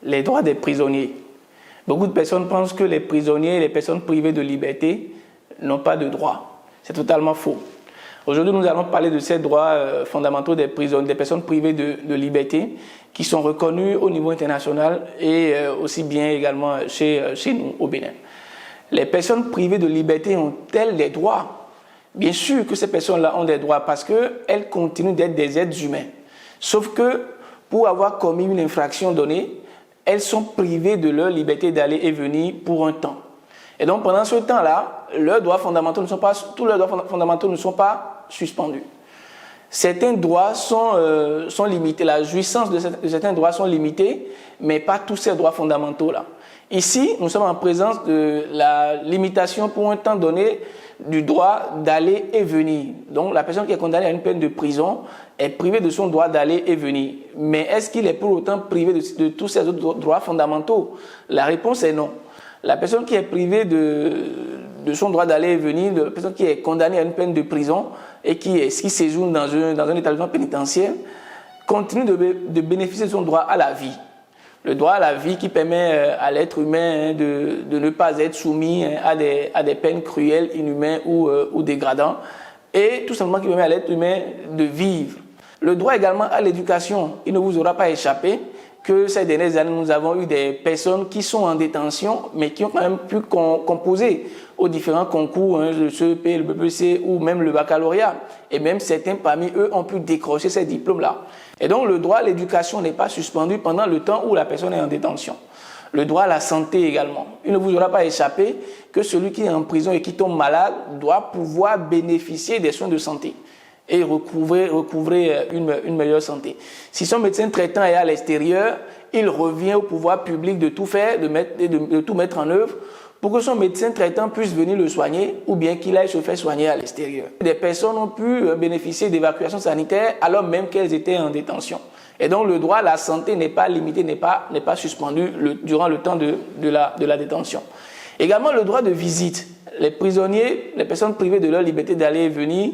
Les droits des prisonniers. Beaucoup de personnes pensent que les prisonniers, les personnes privées de liberté n'ont pas de droits. C'est totalement faux. Aujourd'hui, nous allons parler de ces droits fondamentaux des personnes privées de liberté qui sont reconnus au niveau international et aussi bien également chez nous au Bénin. Les personnes privées de liberté ont-elles des droits? Bien sûr que ces personnes-là ont des droits parce qu'elles continuent d'être des êtres humains. Sauf que pour avoir commis une infraction donnée, elles sont privées de leur liberté d'aller et venir pour un temps. Et donc pendant ce temps-là, tous leurs droits fondamentaux ne sont pas suspendus. Certains droits sont limités, la jouissance de certains droits sont limitées, mais pas tous ces droits fondamentaux-là. Ici, nous sommes en présence de la limitation pour un temps donné du droit d'aller et venir. Donc la personne qui est condamnée à une peine de prison est privée de son droit d'aller et venir. Mais est-ce qu'il est pour autant privé de tous ces autres droits fondamentaux? La réponse est non. La personne qui est privée de son droit d'aller et venir, la personne qui est condamnée à une peine de prison et qui séjourne dans un établissement pénitentiaire, continue de bénéficier de son droit à la vie. Le droit à la vie qui permet à l'être humain de ne pas être soumis à des peines cruelles, inhumaines ou dégradantes, et tout simplement qui permet à l'être humain de vivre. Le droit également à l'éducation. Il ne vous aura pas échappé que ces dernières années, nous avons eu des personnes qui sont en détention, mais qui ont quand même pu composer aux différents concours, le CEP, le BPC ou même le baccalauréat. Et même certains parmi eux ont pu décrocher ces diplômes-là. Et donc le droit à l'éducation n'est pas suspendu pendant le temps où la personne est en détention. Le droit à la santé également. Il ne vous aura pas échappé que celui qui est en prison et qui tombe malade doit pouvoir bénéficier des soins de santé et recouvrer une meilleure santé. Si son médecin traitant est à l'extérieur, il revient au pouvoir public de tout faire, de tout mettre en œuvre pour que son médecin traitant puisse venir le soigner ou bien qu'il aille se faire soigner à l'extérieur. Des personnes ont pu bénéficier d'évacuation sanitaire alors même qu'elles étaient en détention. Et donc le droit à la santé n'est pas limité, n'est pas suspendu durant le temps de la détention. Également le droit de visite. Les prisonniers, les personnes privées de leur liberté d'aller et venir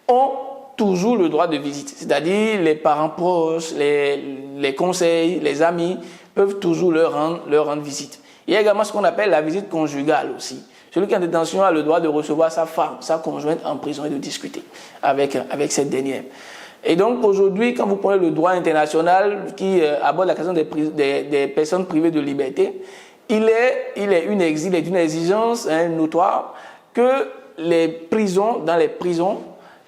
ont toujours le droit de visite. C'est-à-dire les parents proches, les conseils, les amis peuvent toujours leur rendre visite. Il y a également ce qu'on appelle la visite conjugale aussi. Celui qui est en détention a le droit de recevoir sa femme, sa conjointe en prison et de discuter avec cette dernière. Et donc aujourd'hui, quand vous prenez le droit international qui aborde la question des personnes privées de liberté, il est une exigence notoire que dans les prisons,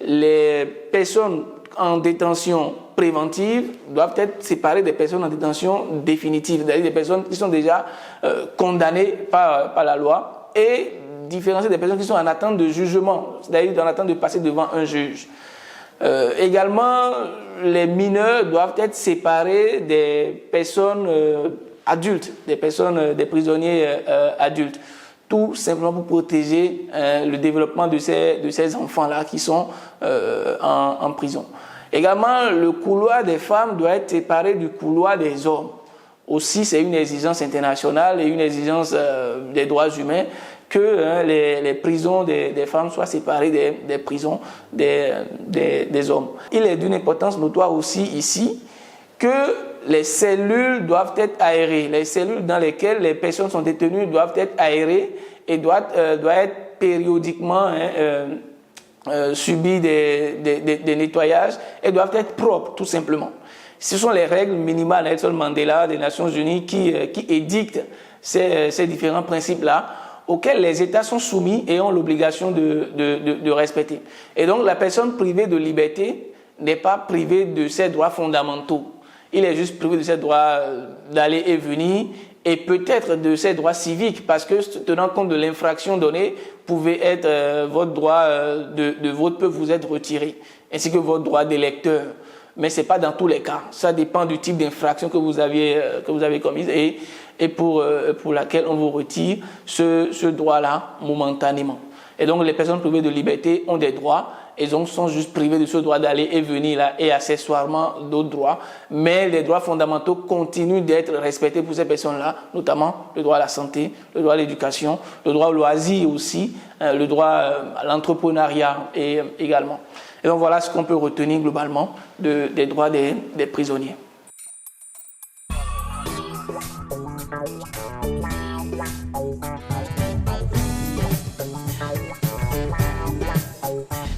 les personnes en détention préventive doivent être séparées des personnes en détention définitive, c'est-à-dire des personnes qui sont déjà condamnées par la loi, et différencier des personnes qui sont en attente de jugement, c'est-à-dire en attente de passer devant un juge. Également, les mineurs doivent être séparés des personnes adultes, des prisonniers adultes. Tout simplement pour protéger le développement de ces enfants-là qui sont en prison. Également, le couloir des femmes doit être séparé du couloir des hommes. Aussi, c'est une exigence internationale et une exigence des droits humains que les prisons des femmes soient séparées des prisons des hommes. Il est d'une importance notoire aussi ici que les cellules doivent être aérées. Les cellules dans lesquelles les personnes sont détenues doivent être aérées et doivent être périodiquement subir des nettoyages et doivent être propres, tout simplement. Ce sont les règles minimales de Nelson Mandela des Nations Unies qui édictent ces différents principes-là auxquels les États sont soumis et ont l'obligation de respecter. Et donc la personne privée de liberté n'est pas privée de ses droits fondamentaux. Il est juste privé de ses droits d'aller et venir et peut-être de ses droits civiques parce que tenant compte de l'infraction donnée, votre droit de vote peut vous être retiré, ainsi que votre droit d'électeur. Mais ce n'est pas dans tous les cas. Ça dépend du type d'infraction que vous avez commise et pour laquelle on vous retire ce droit-là momentanément. Et donc les personnes privées de liberté ont des droits, et donc sont juste privées de ce droit d'aller et venir là, et accessoirement d'autres droits. Mais les droits fondamentaux continuent d'être respectés pour ces personnes-là, notamment le droit à la santé, le droit à l'éducation, le droit au loisir aussi, le droit à l'entrepreneuriat également. Et donc voilà ce qu'on peut retenir globalement des droits des prisonniers.